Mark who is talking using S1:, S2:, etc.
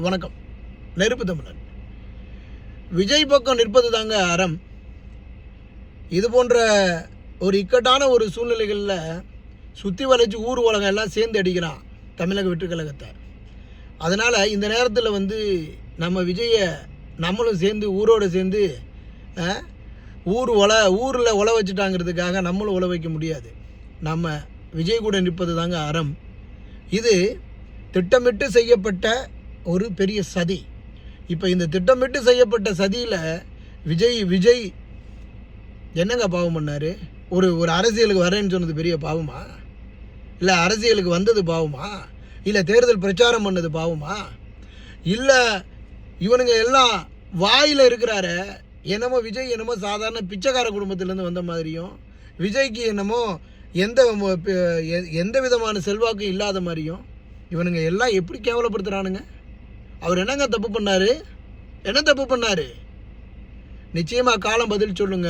S1: வணக்கம். நெருப்பு தமிழன். விஜய் பக்கம் நிற்பது தாங்க அறம். இது போன்ற ஒரு இக்கட்டான ஒரு சூழ்நிலைகளில் சுற்றி வளைச்சு ஊர் உலகம் எல்லாம் சேர்ந்து அடிக்கிறான் தமிழக வெற்றி கழகத்தை. அதனால் இந்த நேரத்தில் நம்ம விஜயை நம்மளும் சேர்ந்து ஊரோடு சேர்ந்து ஊரில் உழ வச்சுட்டாங்கிறதுக்காக நம்மளும் உழ வைக்க முடியாது. நம்ம விஜய் கூட நிற்பது தாங்க அறம். இது திட்டமிட்டு செய்யப்பட்ட ஒரு பெரிய சதி. இப்போ இந்த திட்டமிட்டு செய்யப்பட்ட சதியில் விஜய் என்னங்க பாவம் பண்ணார்? ஒரு அரசியலுக்கு வரேன்னு சொன்னது பெரிய பாவமா? இல்லை அரசியலுக்கு வந்தது பாவமா? இல்லை தேர்தல் பிரச்சாரம் பண்ணது பாவமா? இல்லை இவனுங்க எல்லாம் வாயில் இருக்கிறார என்னமோ விஜய் என்னமோ சாதாரண பிச்சைக்கார குடும்பத்திலேருந்து வந்த மாதிரியும், விஜய்க்கு என்னமோ எந்த விதமான செல்வாக்கும் இல்லாத மாதிரியும் இவனுங்க எல்லாம் எப்படி கேவலப்படுத்துகிறானுங்க? அவர் என்னங்க தப்பு பண்ணார்? என்ன தப்பு பண்ணார்? நிச்சயமாக காலம் பதில் சொல்லுங்க.